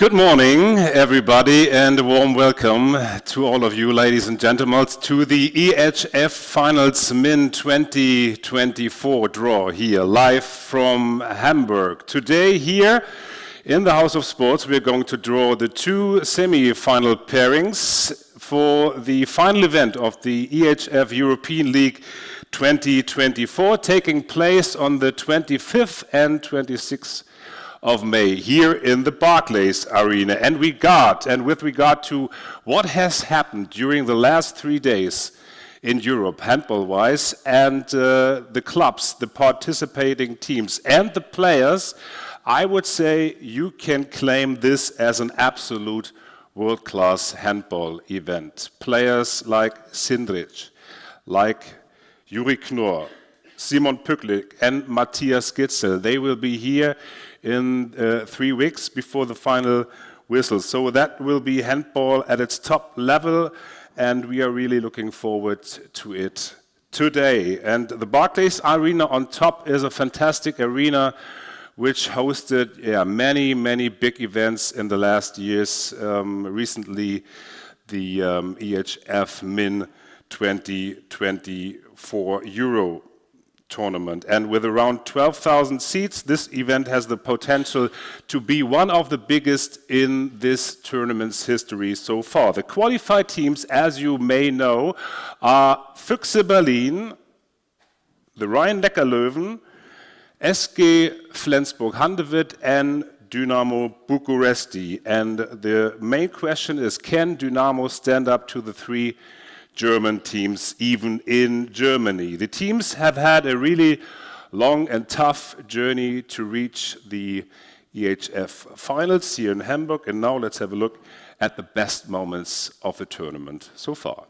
Good morning, everybody, and a warm welcome to all of you, ladies and gentlemen, to the EHF Finals Men 2024 draw here, live from Hamburg. Today, here in the House of Sports, we're going to draw the two semi-final pairings for the final event of the EHF European League 2024, taking place on the 25th and 26th of May here in the Barclays Arena. And with regard to what has happened during the last 3 days in Europe, handball-wise, and the clubs, the participating teams, and the players, I would say you can claim this as an absolute world-class handball event. Players like Sindrich, like Juri Knorr, Simon Pücklik, and Matthias Gitzel, they will be here in 3 weeks before the final whistle. So that will be handball at its top level, and we are really looking forward to it today. And the Barclays Arena on top is a fantastic arena which hosted many big events in the last years. Recently, the EHF Men 2024 Euro tournament. And with around 12,000 seats, this event has the potential to be one of the biggest in this tournament's history so far. The qualified teams, as you may know, are Füchse Berlin, the Rhein-Neckar-Löwen, SG Flensburg-Handewitt, and Dynamo Bucuresti. And the main question is, can Dynamo stand up to the three German teams, even in Germany? The teams have had a really long and tough journey to reach the EHF Finals here in Hamburg, and now let's have a look at the best moments of the tournament so far.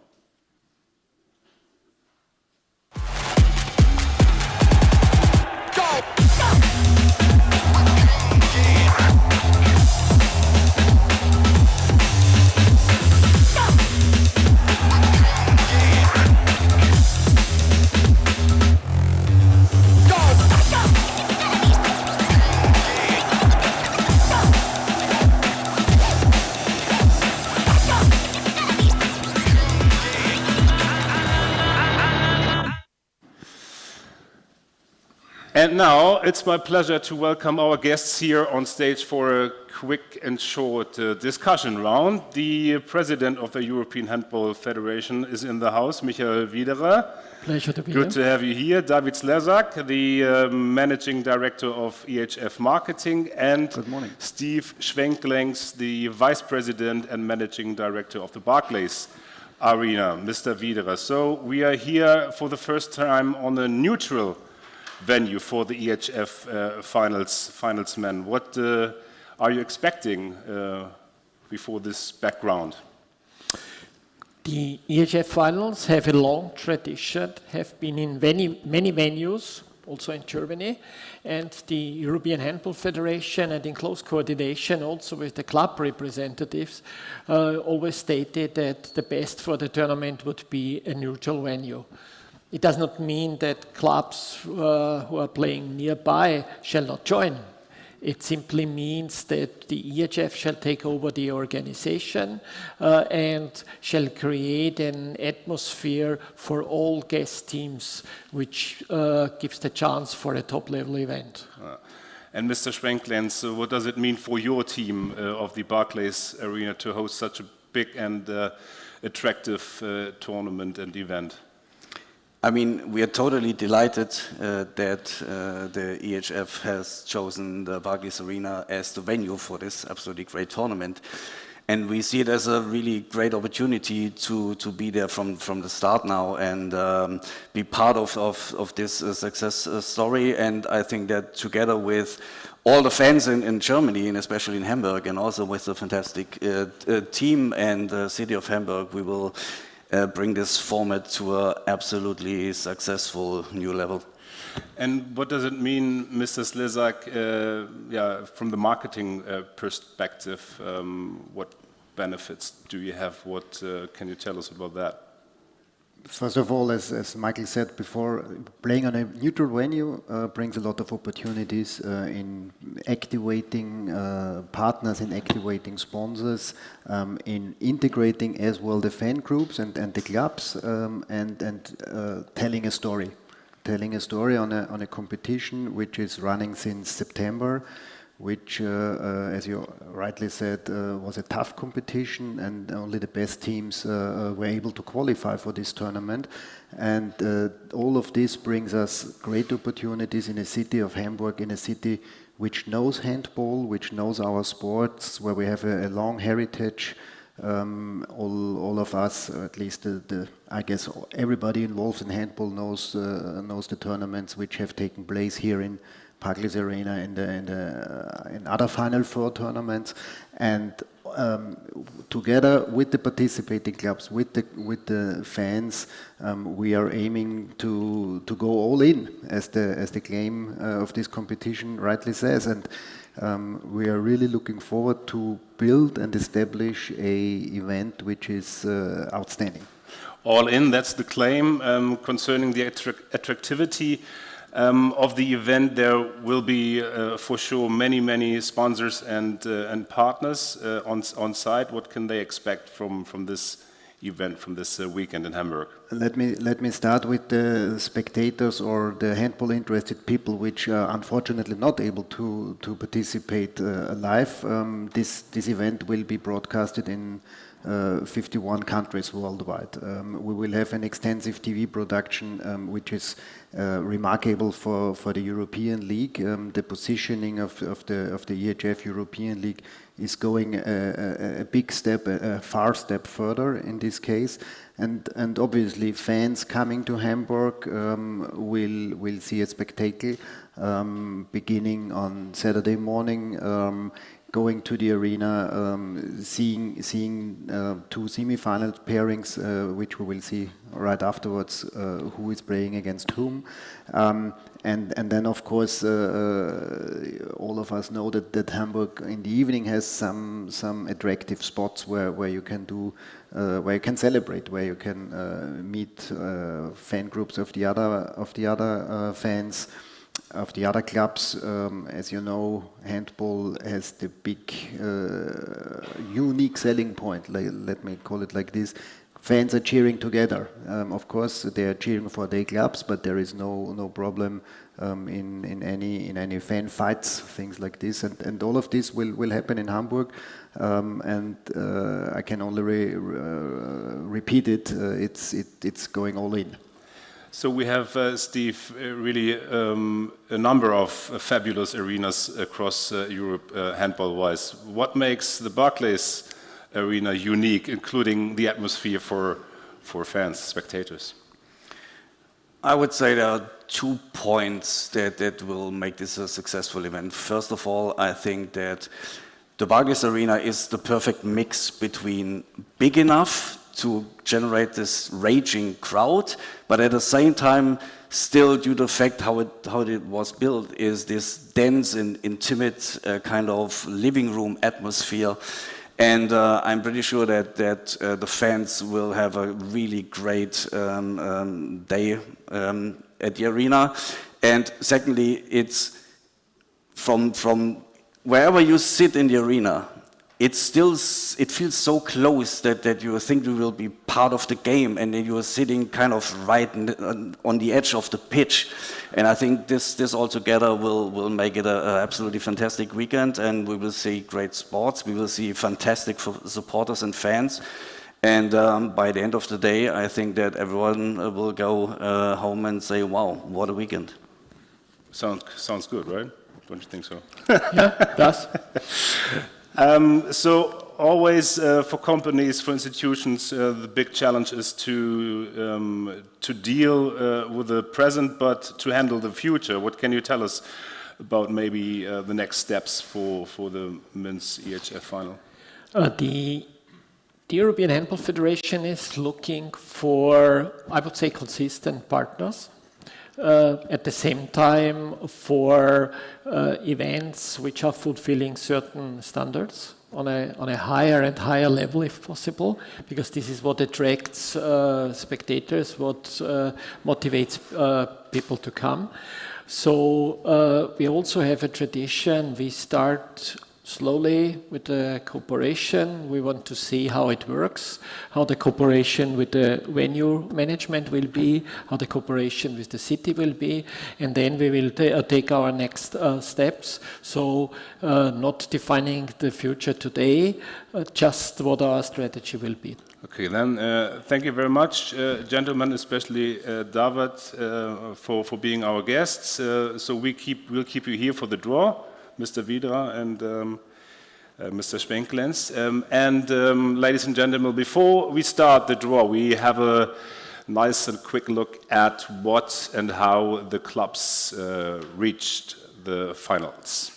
And now it's my pleasure to welcome our guests here on stage for a quick and short discussion round. The president of the European Handball Federation is in the house, Michael Wiederer. Pleasure to be here. Good to have you here. David Slezak, the managing director of EHF Marketing, and Good morning. Steve Schwenklengs, the vice president and managing director of the Barclays Arena. Mr. Wiederer, so we are here for the first time on a neutral venue for the EHF Finals Men. What are you expecting before this background? The EHF Finals have a long tradition, have been in many venues, also in Germany, and the European Handball Federation, and in close coordination also with the club representatives, always stated that the best for the tournament would be a neutral venue. It does not mean that clubs who are playing nearby shall not join. It simply means that the EHF shall take over the organization and shall create an atmosphere for all guest teams, which gives the chance for a top-level event. And Mr. Schwenklengs, what does it mean for your team of the Barclays Arena to host such a big and attractive tournament and event? I mean, we are totally delighted that the EHF has chosen the Barclays Arena as the venue for this absolutely great tournament. And we see it as a really great opportunity to be there from the start now and be part of this success story. And I think that together with all the fans in Germany, and especially in Hamburg, and also with the fantastic team and the city of Hamburg, we will bring this format to an absolutely successful new level. And what does it mean, Mr. Slezak, from the marketing perspective? What benefits do you have? What can you tell us about that? First of all, as Michael said before, playing on a neutral venue brings a lot of opportunities in activating partners, in activating sponsors, in integrating as well the fan groups and the clubs, and telling a story. Telling a story on a competition which is running since September, which, as you rightly said, was a tough competition, and only the best teams were able to qualify for this tournament. And all of this brings us great opportunities in a city of Hamburg, in a city which knows handball, which knows our sports, where we have a long heritage. All of us, or at least I guess everybody involved in handball knows the tournaments which have taken place here in Barclays Arena and in other Final Four tournaments, and together with the participating clubs, with the fans, we are aiming to go all in, as the claim of this competition rightly says, and we are really looking forward to build and establish a event which is outstanding. All in, that's the claim. Concerning the attractivity of the event, there will be for sure many sponsors and partners on site. What can they expect from this event, from this weekend in Hamburg? Let me start with the spectators or the handball interested people, which are unfortunately not able to participate live. This event will be broadcasted in 51 countries worldwide. We will have an extensive TV production, which is remarkable for the European League. The positioning of the EHF European League is going a big step, a far step further in this case, and obviously fans coming to Hamburg will see a spectacle beginning on Saturday morning. Going to the arena, seeing two semi-final pairings, which we will see right afterwards, who is playing against whom, and then of course all of us know that Hamburg in the evening has some attractive spots where you can do where you can celebrate, where you can meet fan groups of the other fans of the other clubs. As you know, handball has the big, unique selling point, let me call it like this. Fans are cheering together. Of course, they are cheering for their clubs, but there is no problem in any fan fights, things like this. And all of this will happen in Hamburg. And I can only repeat it. It's going all in. So we have, Steve, really a number of fabulous arenas across Europe, handball-wise. What makes the Barclays Arena unique, including the atmosphere for fans, spectators? I would say there are 2 points that will make this a successful event. First of all, I think that the Barclays Arena is the perfect mix between big enough to generate this raging crowd, but at the same time, still due to the fact how it was built, is this dense and intimate kind of living room atmosphere. And I'm pretty sure that the fans will have a really great day at the arena. And secondly, it's from wherever you sit in the arena, it feels so close that you think you will be part of the game, and then you are sitting kind of right on the edge of the pitch. And I think this all together will make it an absolutely fantastic weekend, and we will see great sports. We will see fantastic supporters and fans. And by the end of the day, I think that everyone will go home and say, "Wow, what a weekend!" Sounds good, right? Don't you think so? Yeah, it does. So always for companies, for institutions, the big challenge is to deal with the present, but to handle the future. What can you tell us about maybe the next steps for the men's EHF final? The European Handball Federation is looking for, I would say, consistent partners. At the same time, for events which are fulfilling certain standards, on a higher and higher level if possible, because this is what attracts spectators, what motivates people to come. So we also have a tradition. We start slowly with the cooperation. We want to see how it works, how the cooperation with the venue management will be, how the cooperation with the city will be, and then we will take our next steps. So not defining the future today, just what our strategy will be. Okay, then thank you very much, gentlemen, especially David, for being our guests. So we'll keep you here for the draw, Mr. Widra and Mr. Schwenklens. Ladies and gentlemen, before we start the draw, we have a nice and quick look at what and how the clubs reached the finals.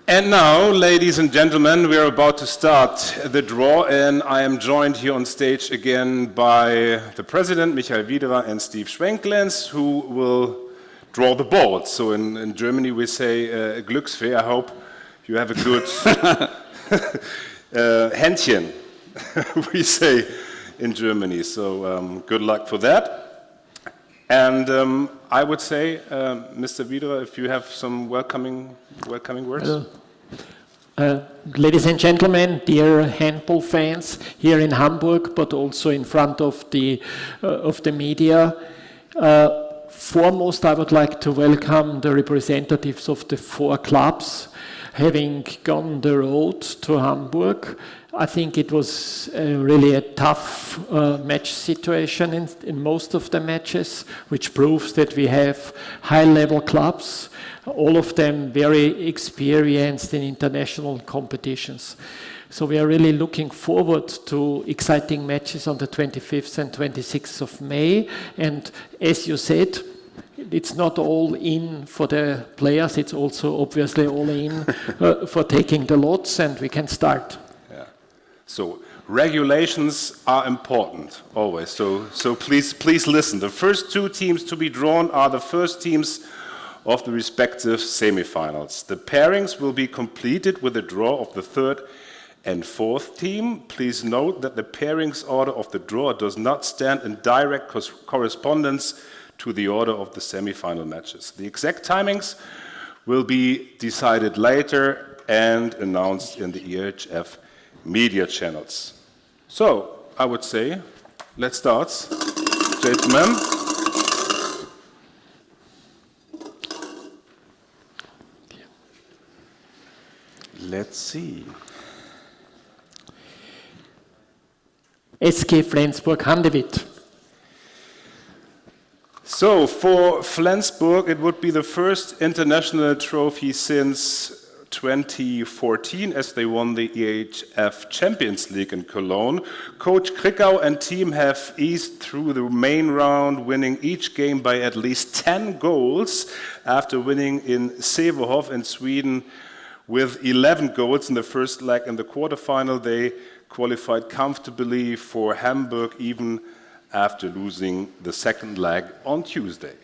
And now, ladies and gentlemen, we are about to start the draw, and I am joined here on stage again by the president, Michael Widra, and Steve Schwenklens, who will draw the balls. So in Germany we say Glücksfee. I hope you have a good Händchen, we say in Germany. So good luck for that. And I would say, Mr. Widra, if you have some welcoming words. Ladies and gentlemen, dear handball fans here in Hamburg, but also in front of the media. Foremost, I would like to welcome the representatives of the 4 clubs, having gone the road to Hamburg. I think it was really a tough match situation in most of the matches, which proves that we have high-level clubs, all of them very experienced in international competitions. So we are really looking forward to exciting matches on the 25th and 26th of May. And as you said, it's not all in for the players, it's also obviously all in for taking the lots, and we can start. So regulations are important always. So please listen. The first 2 teams to be drawn are the first teams of the respective semifinals. The pairings will be completed with a draw of the 3rd and 4th team. Please note that the pairings order of the draw does not stand in direct correspondence to the order of the semifinal matches. The exact timings will be decided later and announced in the EHF media channels. So, I would say, let's start. Gentlemen. Let's see. SK Flensburg-Handewitt. So, for Flensburg, it would be the first international trophy since 2014 as they won the EHF Champions League in Cologne. Coach Krickau and team have eased through the main round, winning each game by at least 10 goals after winning in Sävehof in Sweden with 11 goals in the first leg. In the quarterfinal, they qualified comfortably for Hamburg even after losing the second leg on Tuesday.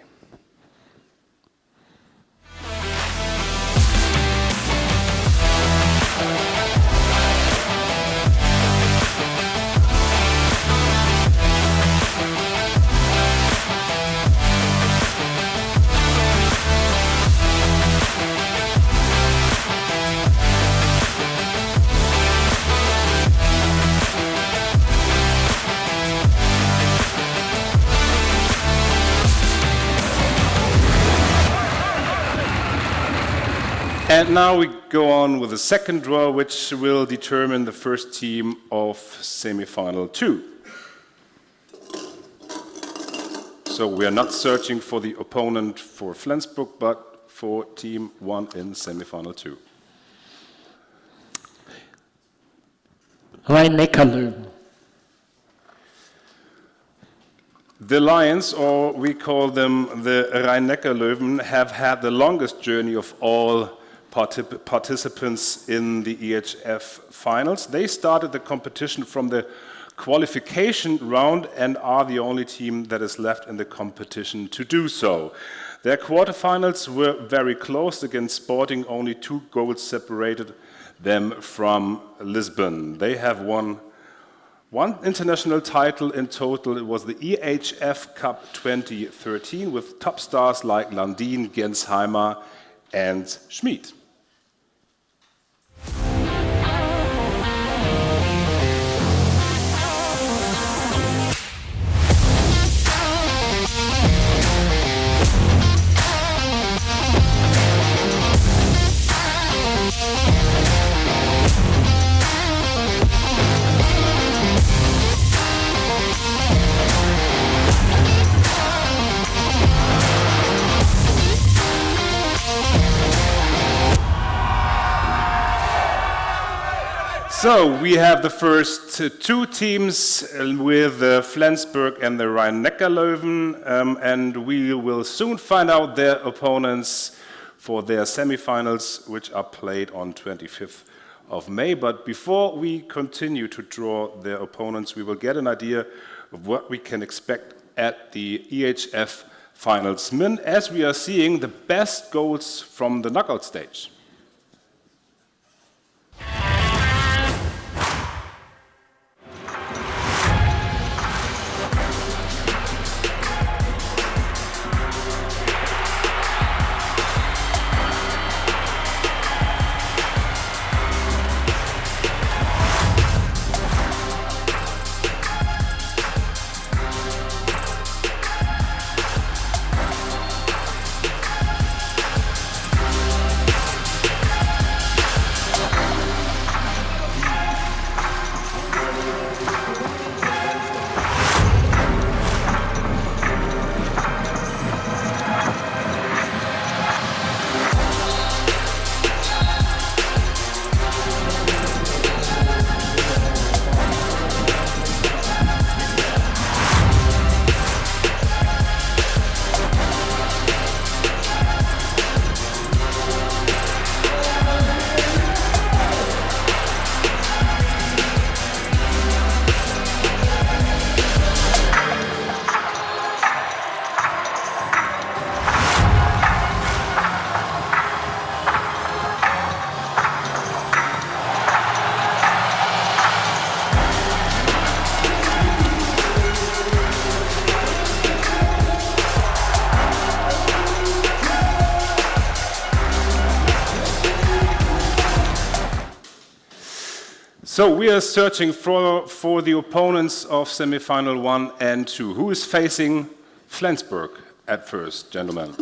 And now we go on with the second draw, which will determine the first team of semifinal 2. So we are not searching for the opponent for Flensburg, but for team 1 in semifinal 2. Rhein-Neckar-Löwen. The Lions, or we call them the Rhein-Neckar-Löwen, have had the longest journey of all participants in the EHF Finals. They started the competition from the qualification round and are the only team that is left in the competition to do so. Their quarterfinals were very close against Sporting. Only 2 goals separated them from Lisbon. They have won 1 international title in total. It was the EHF Cup 2013 with top stars like Landin, Gensheimer and Schmid. So we have the first 2 teams with Flensburg and the Rhein-Neckar-Löwen, and we will soon find out their opponents for their semifinals, which are played on 25th of May. But before we continue to draw their opponents, we will get an idea of what we can expect at the EHF Finals Men, as we are seeing the best goals from the knockout stage. So we are searching for the opponents of semifinal 1 and 2. Who is facing Flensburg at first, gentlemen?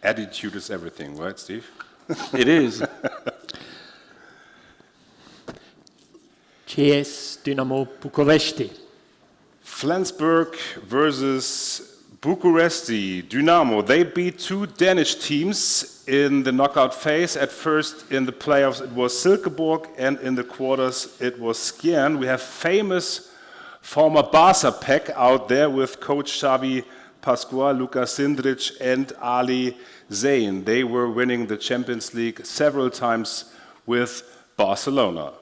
Attitude is everything, right, Steve? It is. CS Dynamo Bucuresti. Flensburg versus Bucuresti, Dynamo. They beat two Danish teams in the knockout phase. At first in the playoffs it was Silkeborg, and in the quarters it was Skjern. We have famous former Barca pack out there with coach Xavi Pascual, Luka Sindric and Ali Zayn. They were winning the Champions League several times with Barcelona.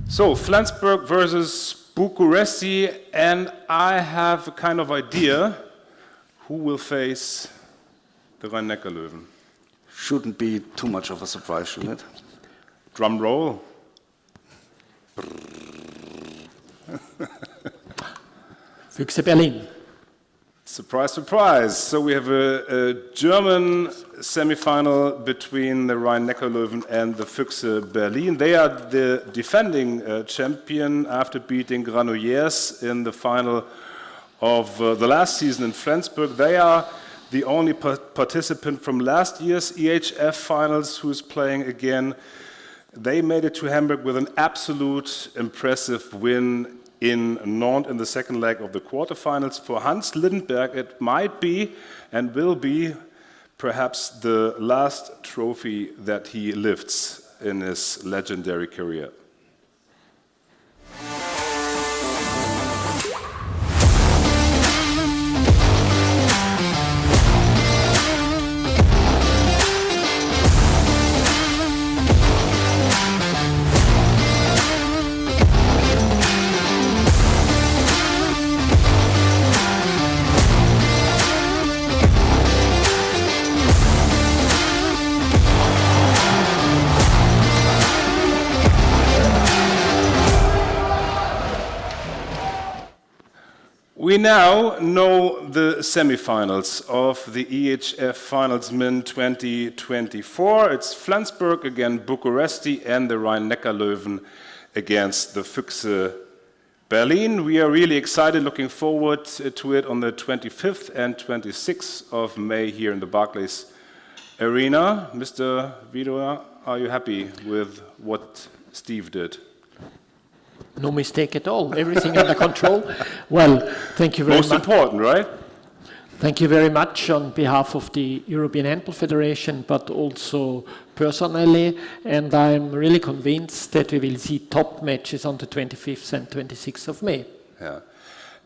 So, Flensburg versus Bucuresti, and I have a kind of idea who will face the Rhein-Neckar-Löwen. Shouldn't be too much of a surprise, should it? Drum roll. Füchse Berlin. Surprise, surprise. So we have a German semifinal between the Rhein-Neckar-Löwen and the Füchse Berlin. They are the defending champion after beating Granollers in the final of the last season in Flensburg. They are the only participant from last year's EHF Finals who is playing again. They made it to Hamburg with an absolute impressive win in Nantes in the second leg of the quarterfinals. For Hans Lindenberg, it might be and will be perhaps the last trophy that he lifts in his legendary career. We now know the semifinals of the EHF Finals Men 2024. It's Flensburg against Bucuresti and the Rhein-Neckar-Löwen against the Füchse Berlin. We are really excited, looking forward to it on the 25th and 26th of May here in the Barclays Arena. Mr. Vidua, are you happy with what Steve did? No mistake at all. Everything under control. Well, thank you very much. Most important, right? Thank you very much on behalf of the European Handball Federation, but also personally. And I'm really convinced that we will see top matches on the 25th and 26th of May. Yeah.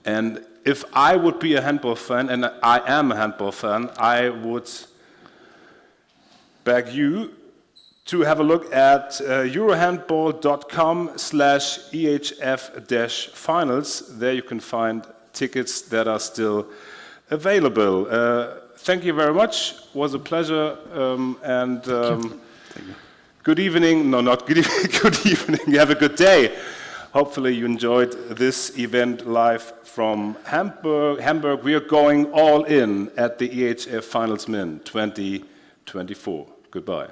And if I would be a handball fan, and I am a handball fan, I would beg you to have a look at eurohandball.com/EHF-finals. There you can find tickets that are still available. Thank you very much. It was a pleasure. Thank you. Good evening. No, not good evening. Good evening. Have a good day. Hopefully you enjoyed this event live from Hamburg. We are going all in at the EHF Finals Men 2024. Goodbye.